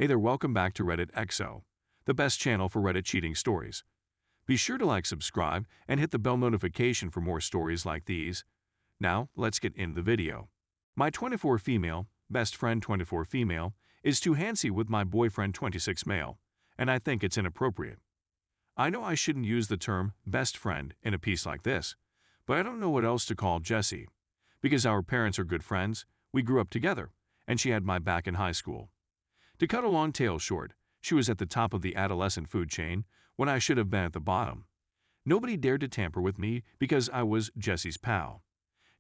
Hey there, welcome back to Reddit XO, the best channel for Reddit cheating stories. Be sure to like, subscribe, and hit the bell notification for more stories like these. Now, let's get into the video. My 24 female, best friend 24 female, is too handsy with my boyfriend 26 male, and I think it's inappropriate. I know I shouldn't use the term best friend in a piece like this, but I don't know what else to call Jessie. Because our parents are good friends, we grew up together, and she had my back in high school. To cut a long tale short, she was at the top of the adolescent food chain when I should have been at the bottom. Nobody dared to tamper with me because I was Jessie's pal.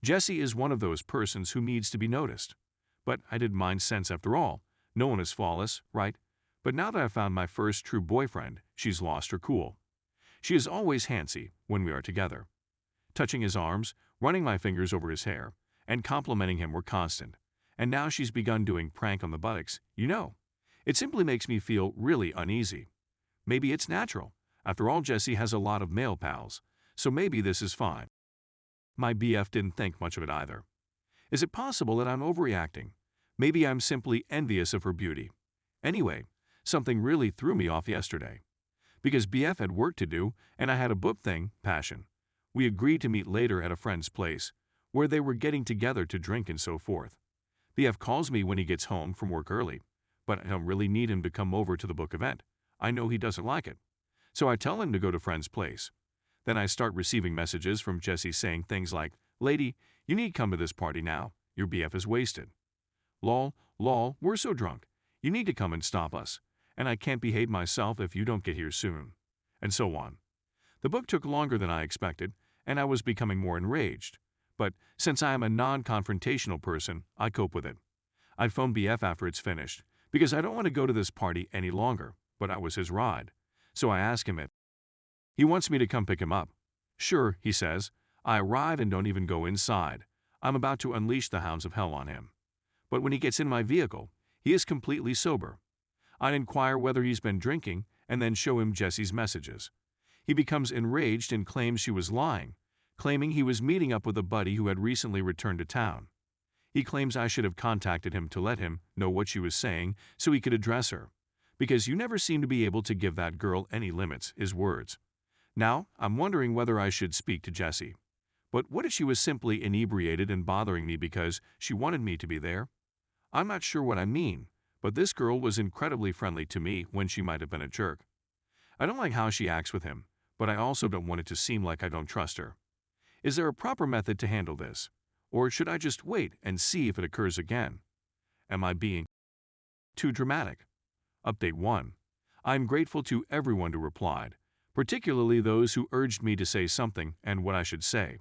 Jessie is one of those persons who needs to be noticed. But I didn't mind sense after all. No one is flawless, right? But now that I've found my first true boyfriend, she's lost her cool. She is always handsy when we are together. Touching his arms, running my fingers over his hair, and complimenting him were constant. And now she's begun doing prank on the buttocks, you know. It simply makes me feel really uneasy. Maybe it's natural. After all, Jessie has a lot of male pals, so maybe this is fine. My BF didn't think much of it either. Is it possible that I'm overreacting? Maybe I'm simply envious of her beauty. Anyway, something really threw me off yesterday. Because BF had work to do and I had a book thing, passion. We agreed to meet later at a friend's place, where they were getting together to drink and so forth. BF calls me when he gets home from work early, but I don't really need him to come over to the book event. I know he doesn't like it. So I tell him to go to friend's place. Then I start receiving messages from Jessie saying things like, "Lady, you need to come to this party now. Your BF is wasted. Lol, we're so drunk. You need to come and stop us. And I can't behave myself if you don't get here soon." And so on. The book took longer than I expected, and I was becoming more enraged. But since I am a non-confrontational person, I cope with it. I phone BF after it's finished, because I don't want to go to this party any longer, but I was his ride. So I ask him it. He wants me to come pick him up. Sure, he says. I arrive and don't even go inside. I'm about to unleash the hounds of hell on him. But when he gets in my vehicle, he is completely sober. I inquire whether he's been drinking and then show him Jessie's messages. He becomes enraged and claims she was lying, claiming he was meeting up with a buddy who had recently returned to town. He claims I should have contacted him to let him know what she was saying so he could address her. Because you never seem to be able to give that girl any limits, his words. Now, I'm wondering whether I should speak to Jessie. But what if she was simply inebriated and bothering me because she wanted me to be there? I'm not sure what I mean, but this girl was incredibly friendly to me when she might have been a jerk. I don't like how she acts with him, but I also don't want it to seem like I don't trust her. Is there a proper method to handle this? Or should I just wait and see if it occurs again? Am I being too dramatic? Update 1. I'm grateful to everyone who replied, particularly those who urged me to say something and what I should say.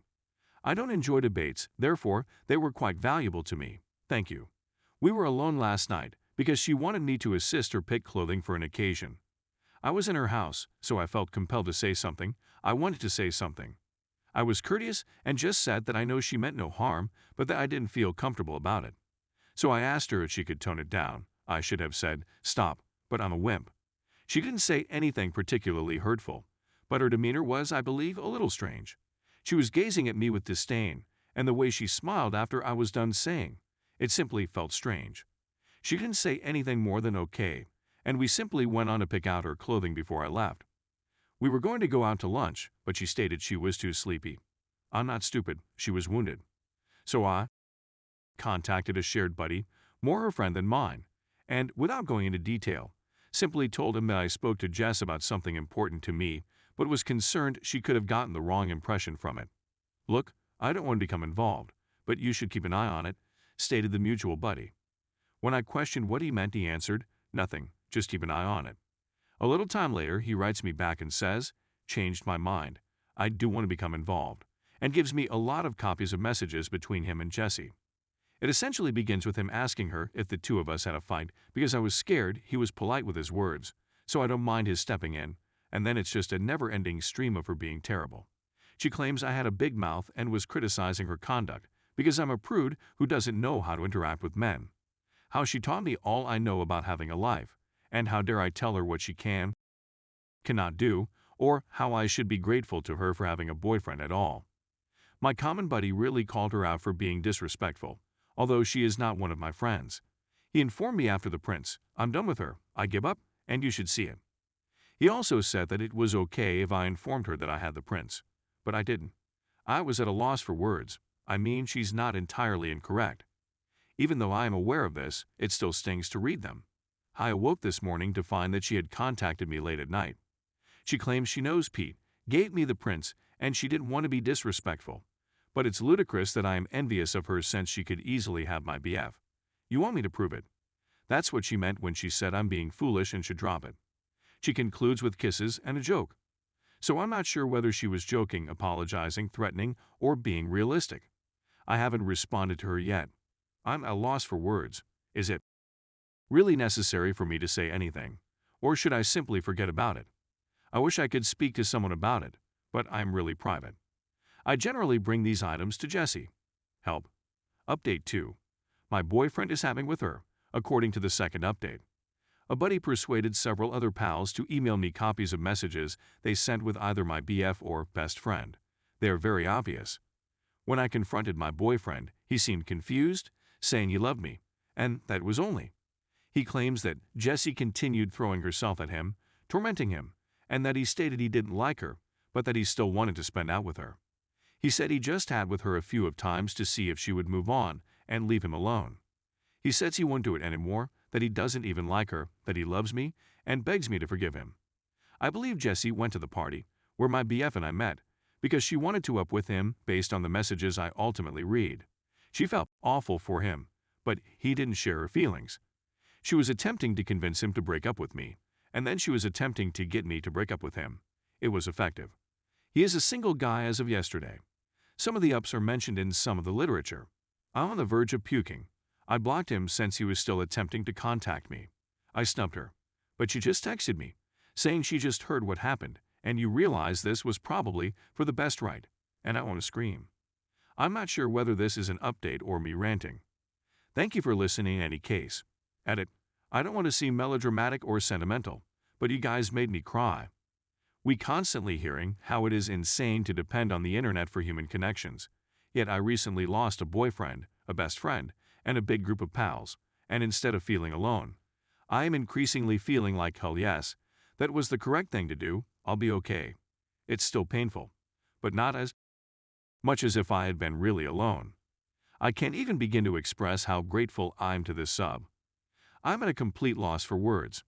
I don't enjoy debates, therefore they were quite valuable to me. Thank you. We were alone last night because she wanted me to assist her pick clothing for an occasion. I was in her house, so I felt compelled to say something. I wanted to say something. I was courteous and just said that I know she meant no harm, but that I didn't feel comfortable about it. So I asked her if she could tone it down. I should have said, "Stop, but I'm a wimp." She didn't say anything particularly hurtful, but her demeanor was, I believe, a little strange. She was gazing at me with disdain, and the way she smiled after I was done saying, it simply felt strange. She didn't say anything more than okay, and we simply went on to pick out her clothing before I left. We were going to go out to lunch, but she stated she was too sleepy. I'm not stupid, she was wounded. So I contacted a shared buddy, more her friend than mine, and without going into detail, simply told him that I spoke to Jess about something important to me, but was concerned she could have gotten the wrong impression from it. Look, I don't want to become involved, but you should keep an eye on it, stated the mutual buddy. When I questioned what he meant, he answered, nothing, just keep an eye on it. A little time later, he writes me back and says, changed my mind. I do want to become involved, and gives me a lot of copies of messages between him and Jessie. It essentially begins with him asking her if the two of us had a fight because I was scared he was polite with his words, so I don't mind his stepping in, and then it's just a never-ending stream of her being terrible. She claims I had a big mouth and was criticizing her conduct because I'm a prude who doesn't know how to interact with men. How she taught me all I know about having a life, and how dare I tell her what she cannot do, or how I should be grateful to her for having a boyfriend at all. My common buddy really called her out for being disrespectful, although she is not one of my friends. He informed me after the prints, "I'm done with her, I give up, and you should see it." He also said that it was okay if I informed her that I had the prints, but I didn't. I was at a loss for words. I mean, she's not entirely incorrect. Even though I am aware of this, it still stings to read them. I awoke this morning to find that she had contacted me late at night. She claims she knows Pete, gave me the prints, and she didn't want to be disrespectful. But it's ludicrous that I am envious of her since she could easily have my BF. You want me to prove it? That's what she meant when she said I'm being foolish and should drop it. She concludes with kisses and a joke. So I'm not sure whether she was joking, apologizing, threatening, or being realistic. I haven't responded to her yet. I'm at a loss for words. Is it really necessary for me to say anything? Or should I simply forget about it? I wish I could speak to someone about it, but I'm really private. I generally bring these items to Jessie. Help. Update 2. My boyfriend is having with her, according to the second update. A buddy persuaded several other pals to email me copies of messages they sent with either my BF or best friend. They are very obvious. When I confronted my boyfriend, he seemed confused, saying he loved me, and that was only. He claims that Jessie continued throwing herself at him, tormenting him, and that he stated he didn't like her, but that he still wanted to spend out with her. He said he just had with her a few of times to see if she would move on and leave him alone. He says he won't do it anymore, that he doesn't even like her, that he loves me, and begs me to forgive him. I believe Jessie went to the party, where my BF and I met, because she wanted to up with him based on the messages I ultimately read. She felt awful for him, but he didn't share her feelings. She was attempting to convince him to break up with me, and then she was attempting to get me to break up with him. It was effective. He is a single guy as of yesterday. Some of the ups are mentioned in some of the literature. I'm on the verge of puking. I blocked him since he was still attempting to contact me. I snubbed her, but she just texted me, saying she just heard what happened, and you realize this was probably for the best right, and I want to scream. I'm not sure whether this is an update or me ranting. Thank you for listening in any case. Edit. I don't want to seem melodramatic or sentimental, but you guys made me cry. We constantly hearing how it is insane to depend on the internet for human connections. Yet I recently lost a boyfriend, a best friend, and a big group of pals, and instead of feeling alone, I am increasingly feeling like, hell yes, that was the correct thing to do, I'll be okay. It's still painful, but not as much as if I had been really alone. I can't even begin to express how grateful I'm to this sub. I'm at a complete loss for words.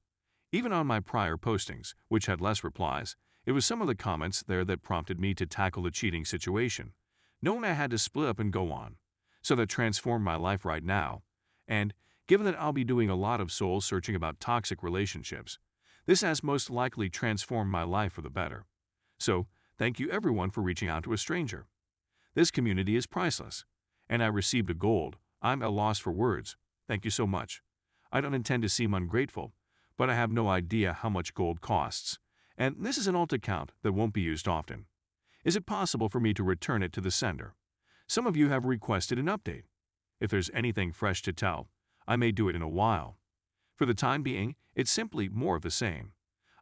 Even on my prior postings, which had less replies, it was some of the comments there that prompted me to tackle the cheating situation, knowing I had to split up and go on. So that transformed my life right now. And, given that I'll be doing a lot of soul searching about toxic relationships, this has most likely transformed my life for the better. So, thank you everyone for reaching out to a stranger. This community is priceless. And I received a gold. I'm at a loss for words. Thank you so much. I don't intend to seem ungrateful, but I have no idea how much gold costs. And this is an alt account that won't be used often. Is it possible for me to return it to the sender? Some of you have requested an update. If there's anything fresh to tell, I may do it in a while. For the time being, it's simply more of the same.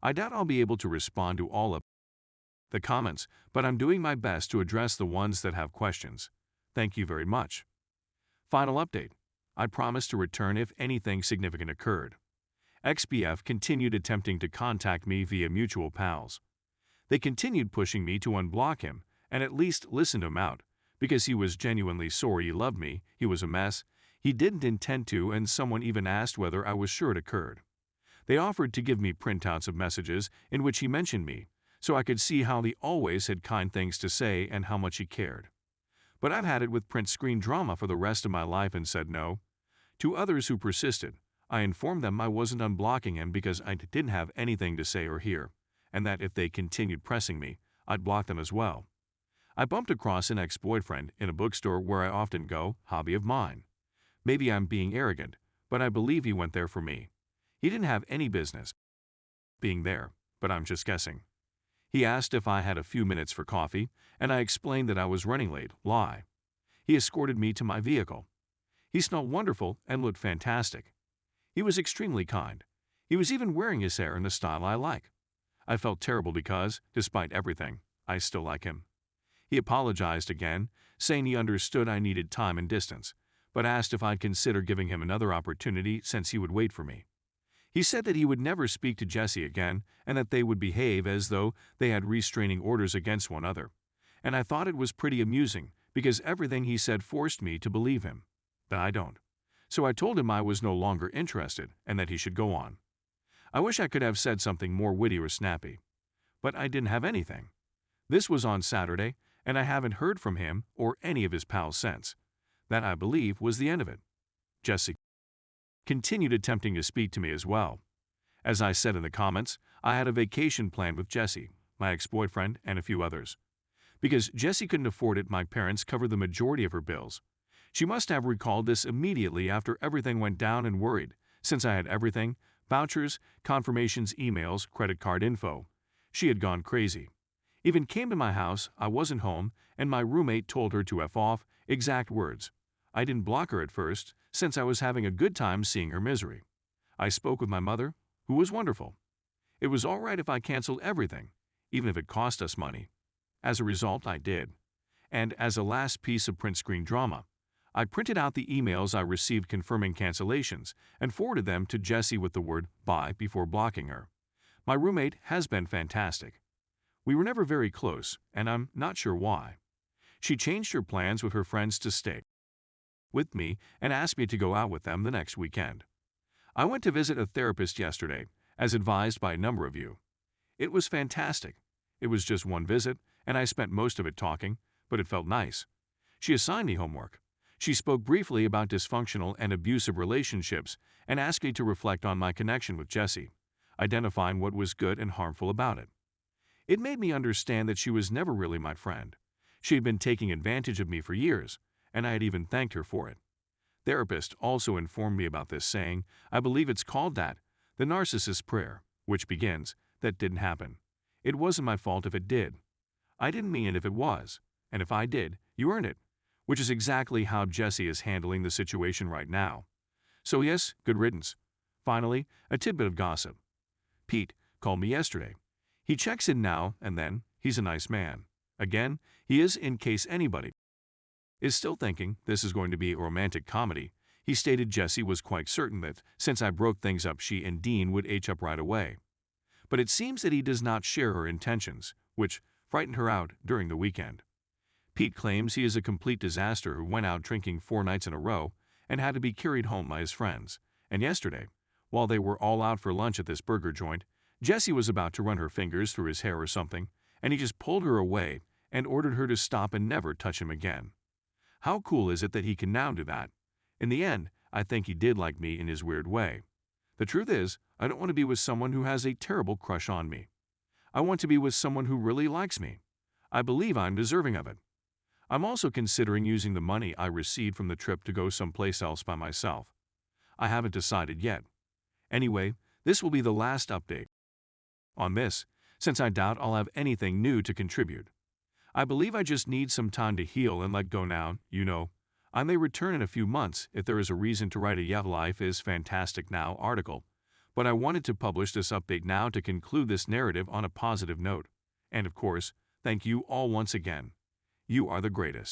I doubt I'll be able to respond to all of the comments, but I'm doing my best to address the ones that have questions. Thank you very much. Final update. I promise to return if anything significant occurred. XBF continued attempting to contact me via mutual pals. They continued pushing me to unblock him and at least listen to him out, because he was genuinely sorry he loved me, he was a mess, he didn't intend to, and someone even asked whether I was sure it occurred. They offered to give me printouts of messages in which he mentioned me, so I could see how he always had kind things to say and how much he cared. But I've had it with print screen drama for the rest of my life and said no. To others who persisted, I informed them I wasn't unblocking him because I didn't have anything to say or hear, and that if they continued pressing me, I'd block them as well. I bumped across an ex-boyfriend in a bookstore where I often go, hobby of mine. Maybe I'm being arrogant, but I believe he went there for me. He didn't have any business being there, but I'm just guessing. He asked if I had a few minutes for coffee, and I explained that I was running late. Lie. He escorted me to my vehicle. He smelled wonderful and looked fantastic. He was extremely kind. He was even wearing his hair in the style I like. I felt terrible because, despite everything, I still like him. He apologized again, saying he understood I needed time and distance, but asked if I'd consider giving him another opportunity since he would wait for me. He said that he would never speak to Jesse again and that they would behave as though they had restraining orders against one another. And I thought it was pretty amusing because everything he said forced me to believe him. But I don't. So I told him I was no longer interested and that he should go on. I wish I could have said something more witty or snappy. But I didn't have anything. This was on Saturday, and I haven't heard from him or any of his pals since. That, I believe, was the end of it. Jesse continued attempting to speak to me as well. As I said in the comments, I had a vacation planned with Jesse, my ex-boyfriend, and a few others. Because Jesse couldn't afford it, my parents covered the majority of her bills. She must have recalled this immediately after everything went down and worried, since I had everything: vouchers, confirmations, emails, credit card info. She had gone crazy. Even came to my house, I wasn't home, and my roommate told her to F off, exact words. I didn't block her at first, since I was having a good time seeing her misery. I spoke with my mother, who was wonderful. It was all right if I canceled everything, even if it cost us money. As a result, I did. And as a last piece of print screen drama, I printed out the emails I received confirming cancellations and forwarded them to Jesse with the word "bye" before blocking her. My roommate has been fantastic. We were never very close, and I'm not sure why. She changed her plans with her friends to stay with me and asked me to go out with them the next weekend. I went to visit a therapist yesterday, as advised by a number of you. It was fantastic. It was just one visit, and I spent most of it talking, but it felt nice. She assigned me homework. She spoke briefly about dysfunctional and abusive relationships and asked me to reflect on my connection with Jesse, identifying what was good and harmful about it. It made me understand that she was never really my friend. She had been taking advantage of me for years, and I had even thanked her for it. Therapist also informed me about this, saying, I believe it's called that, the narcissist's prayer, which begins, that didn't happen. It wasn't my fault if it did. I didn't mean it if it was, and if I did, you earned it, which is exactly how Jesse is handling the situation right now. So yes, good riddance. Finally, a tidbit of gossip. Pete called me yesterday. He checks in now and then. He's a nice man. Again, he is, in case anybody is still thinking this is going to be a romantic comedy. He stated Jesse was quite certain that since I broke things up, she and Dean would H up right away. But it seems that he does not share her intentions, which frightened her out during the weekend. Pete claims he is a complete disaster who went out drinking 4 nights in a row and had to be carried home by his friends. And yesterday, while they were all out for lunch at this burger joint, Jessie was about to run her fingers through his hair or something, and he just pulled her away and ordered her to stop and never touch him again. How cool is it that he can now do that? In the end, I think he did like me in his weird way. The truth is, I don't want to be with someone who has a terrible crush on me. I want to be with someone who really likes me. I believe I'm deserving of it. I'm also considering using the money I received from the trip to go someplace else by myself. I haven't decided yet. Anyway, this will be the last update on this, since I doubt I'll have anything new to contribute. I believe I just need some time to heal and let go now, you know. I may return in a few months if there is a reason to write a "Yeah, Life is Fantastic Now" article, but I wanted to publish this update now to conclude this narrative on a positive note. And of course, thank you all once again. You are the greatest.